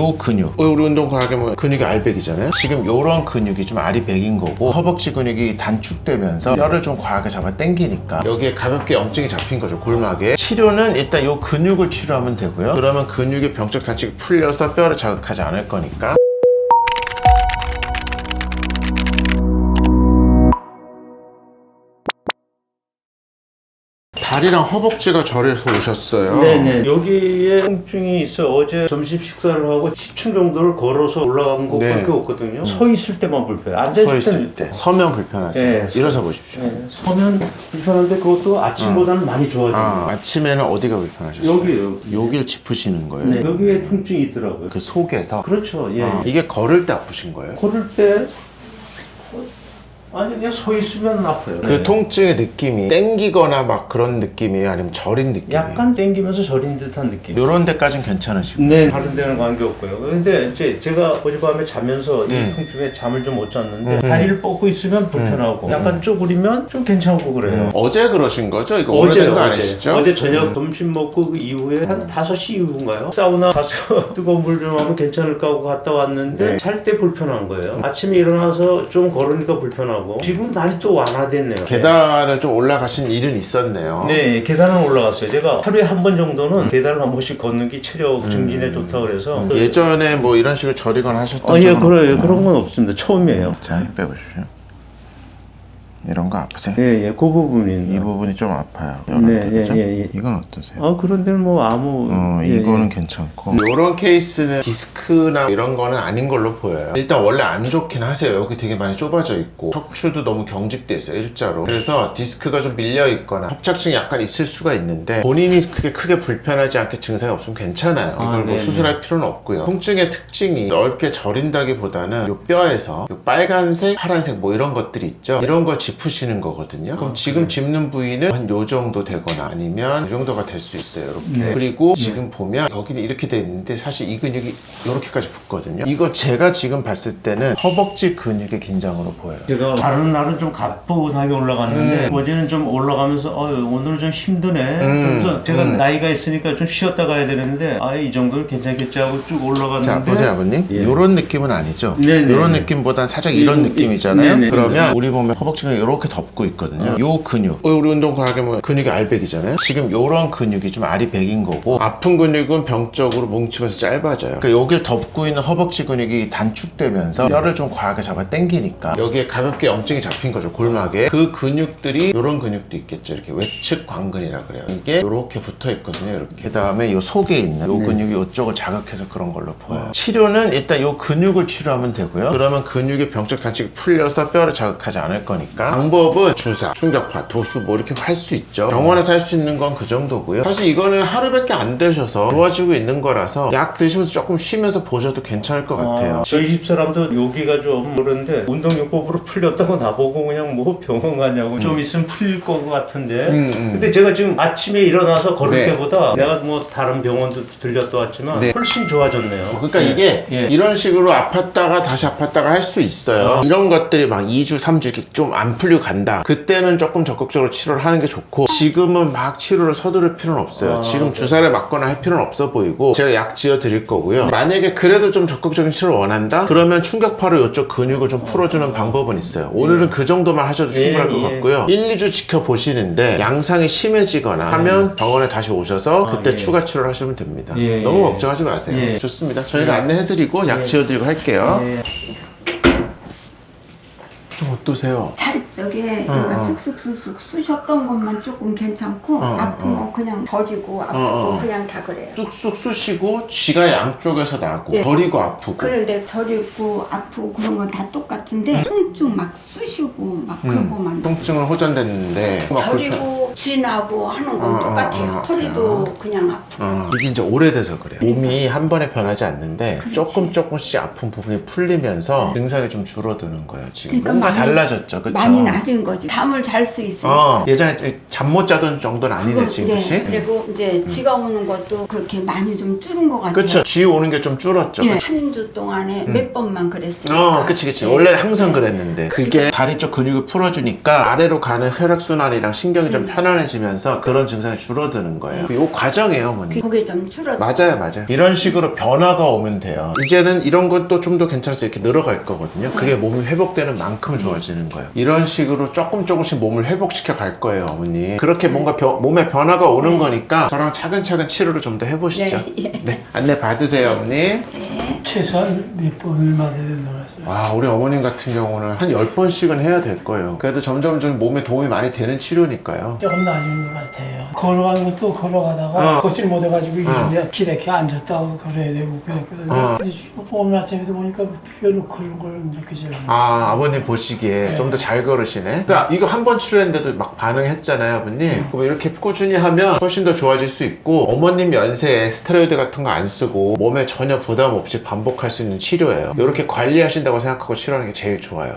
요 근육, 우리 운동 과하게 뭐 근육이 알배기잖아요. 지금 요런 근육이 좀 알이 배긴 거고, 허벅지 근육이 단축되면서 뼈를 좀 과하게 잡아 당기니까 여기에 가볍게 염증이 잡힌 거죠, 골막에. 치료는 일단 요 근육을 치료하면 되고요. 그러면 근육의 병적 단축이 풀려서 뼈를 자극하지 않을 거니까. 다리랑 허벅지가 저려서 오셨어요. 네네. 여기에 통증이 있어. 어제 점심 식사를 하고 10층 정도를 걸어서 올라간 것밖에 없거든요. 서 있을 때만 불편해. 앉아 서 있을 있을 때 서면 불편하세요. 네. 일어서 보십시오. 서면 불편한데 그것도 아침보다는 많이 좋아져요. 아침에는 어디가 불편하셨어요? 여기요. 여기를 짚으시는 거예요? 네, 여기에 통증이 있더라고요. 그 속에서? 그렇죠. 예. 이게 걸을 때 아프신 거예요? 걸을 때 아니 그냥 서 있으면 아파요. 그 통증의 느낌이 땡기거나 막 그런 느낌이에요? 아니면 저린 느낌이에요? 약간 땡기면서 저린 듯한 느낌. 요런 데까지는 괜찮으시고. 네, 다른 데는 관계없고요. 근데 이제 제가 어젯밤에 자면서 이 통증에 잠을 좀 못 잤는데 다리를 뻗고 있으면 불편하고 약간 쪼그리면 좀 괜찮고 그래요. 어제 그러신 거죠? 이거 오래된 거 아니시죠? 어제 저녁 점심 먹고 그 이후에 한 5시 이후인가요? 사우나 가서 뜨거운 물 좀 하면 괜찮을까 하고 갔다 왔는데 잘 때 불편한 거예요. 아침에 일어나서 좀 걸으니까 불편하고 지금 많이 또 완화됐네요. 계단을 좀 올라가신 일은 있었네요. 네, 계단은 올라갔어요. 제가 하루에 한 번 정도는 계단을 한 번씩 걷는 게 체력 증진에 좋다고 그래서 예전에 뭐 이런 식으로 저리거나 하셨던 예, 적은 그래요. 없나요? 그런 건 없습니다. 처음이에요. 자, 힘 빼보십시오. 이런 거 아프세요? 예, 그 부분이. 이 부분이 좀 아파요. 네, 그죠? 예. 이건 어떠세요? 아, 그런 데는 뭐 아무. 이거는 괜찮고 이런 케이스는 디스크나 이런 거는 아닌 걸로 보여요. 일단 원래 안 좋긴 하세요. 여기 되게 많이 좁아져 있고 척추도 너무 경직돼 있어요, 일자로. 그래서 디스크가 좀 밀려 있거나 협착증이 약간 있을 수가 있는데 본인이 크게 불편하지 않게 증상이 없으면 괜찮아요. 이걸 뭐 수술할 필요는 없고요. 통증의 특징이 넓게 저린다기보다는 요 뼈에서 요 빨간색, 파란색 뭐 이런 것들이 있죠. 이런 걸 짚으시는 거거든요. 그럼 지금 짚는 부위는 한 요 정도 되거나 아니면 이 정도가 될 수 있어요, 이렇게. 그리고 지금 보면 여기는 이렇게 돼 있는데 사실 이 근육이 이렇게까지 붙거든요. 이거 제가 지금 봤을 때는 허벅지 근육의 긴장으로 보여요. 제가 다른 날은 좀 가뿐하게 올라갔는데 어제는 좀 올라가면서 오늘은 좀 힘드네. 그래서 제가 나이가 있으니까 좀 쉬었다 가야 되는데 이 정도는 괜찮겠지 하고 쭉 올라갔는데. 자, 보세요, 아버님. 요런 느낌은 아니죠? 네네. 요런 느낌보단 살짝 이런 느낌이잖아요? 네네. 그러면 우리 몸에 허벅지가 이렇게 덮고 있거든요. 요 근육, 우리 운동 과하게 뭐 근육이 알배기잖아요? 지금 요런 근육이 좀 알이 배긴 거고, 아픈 근육은 병적으로 뭉치면서 짧아져요. 그러니까 여길 덮고 있는 허벅지 근육이 단축되면서 뼈를 좀 과하게 잡아 당기니까 여기에 가볍게 염증이 잡힌 거죠, 골막에. 그 근육들이 요런 근육도 있겠죠. 이렇게 외측 광근이라 그래요. 이게 이렇게 붙어 있거든요, 이렇게. 그 다음에 요 속에 있는 요 근육이 이쪽을 자극해서 그런 걸로 보여요. 치료는 일단 요 근육을 치료하면 되고요. 그러면 근육의 병적 단축이 풀려서 뼈를 자극하지 않을 거니까. 방법은 주사, 충격파, 도수 뭐 이렇게 할 수 있죠. 병원에서 할 수 있는 건 그 정도고요. 사실 이거는 하루밖에 안 되셔서 좋아지고 있는 거라서 약 드시면서 조금 쉬면서 보셔도 괜찮을 것 같아요. 저희 집사람도 여기가 좀 그런데 운동요법으로 풀렸다고 나보고 그냥 뭐 병원 가냐고 좀 있으면 풀릴 것 같은데 근데 제가 지금 아침에 일어나서 걸을 때보다 내가 뭐 다른 병원도 들렸다 왔지만 훨씬 좋아졌네요. 그러니까 이게 이런 식으로 아팠다가 다시 아팠다가 할 수 있어요. 이런 것들이 막 2주, 3주 이렇게 좀 안 풀리고 간다. 그때는 조금 적극적으로 치료를 하는 게 좋고, 지금은 막 치료를 서두를 필요는 없어요. 지금 주사를 맞거나 할 필요는 없어 보이고 제가 약 지어 드릴 거고요. 만약에 그래도 좀 적극적인 치료를 원한다? 그러면 충격파로 이쪽 근육을 좀 풀어주는 방법은 있어요. 오늘은 그 정도만 하셔도 충분할 것 같고요. 1, 2주 지켜보시는데 양상이 심해지거나 하면 병원에 다시 오셔서 그때 추가 치료를 하시면 됩니다. 너무 걱정하지 마세요. 좋습니다. 저희가 안내해드리고 약 지어드리고 할게요. 좀 어떠세요? 저게 여기가 쑥쑥쑥쑥 쑤셨던 것만 조금 괜찮고 아픈 건 그냥 저리고 아프고 그냥 다 그래요. 쑥쑥 쑤시고 쥐가 양쪽에서 나고 저리고 아프고. 그런데 저리고 아프고 그런 건 다 똑같은데 통증 막 쑤시고 막 그거만 통증은 호전됐는데 저리고 쥐 나고 하는 건 똑같아요. 허리도 그냥 아프고. 이게 이제 오래돼서 그래요. 몸이 한 번에 변하지 않는데 조금씩 아픈 부분이 풀리면서 증상이 좀 줄어드는 거예요. 지금 그러니까 뭔가 달라졌죠, 그렇죠? 많이 낮은 거지. 잠을 잘 수 있으니까. 예전에 잠 못 자던 정도는 아니네, 지금. 그치? 그리고 이제 쥐가 오는 것도 그렇게 많이 좀 줄은 것 같아요. 그렇죠. 쥐 오는 게 좀 줄었죠. 한 주 동안에 몇 번만 그랬어요. 그치. 원래 항상 그랬는데 그게 다리 쪽 근육을 풀어주니까 아래로 가는 혈액순환이랑 신경이 좀 편안해지면서 그런 증상이 줄어드는 거예요. 이 과정이에요, 어머니. 그게 좀 줄었어. 맞아요. 이런 식으로 변화가 오면 돼요. 이제는 이런 것도 좀 더 괜찮아서 이렇게 늘어갈 거거든요. 그게 몸이 회복되는 만큼 좋아지는 거예요. 이런 식으로 조금씩 몸을 회복시켜 갈 거예요, 어머니. 그렇게 뭔가 몸에 변화가 오는 거니까 저랑 차근차근 치료를 좀 더 해보시죠. 네, 안내 받으세요, 어머니. 최소한 몇 번을 말해야 된다고 했어요. 와, 우리 어머님 같은 경우는 한 10번씩은 해야 될 거예요. 그래도 점점 좀 몸에 도움이 많이 되는 치료니까요. 조금 나아진 것 같아요. 걸어가는 것도 걸어가다가 걷질 못해가지고 이제 기대게 앉았다가 걸어야 되고 그랬거든요. 근데 오늘 아침에도 보니까 별로 그런 걸 느끼지 않아요. 아, 아버님 보시기에 좀 더 잘 걸으시네. 그러니까 이거 한 번 치료했는데도 막 반응했잖아요, 아버님. 그럼 이렇게 꾸준히 하면 훨씬 더 좋아질 수 있고, 어머님 연세에 스테로이드 같은 거 안 쓰고 몸에 전혀 부담 없이 반복할 수 있는 치료예요. 이렇게 관리하신다고 생각하고 치료하는 게 제일 좋아요.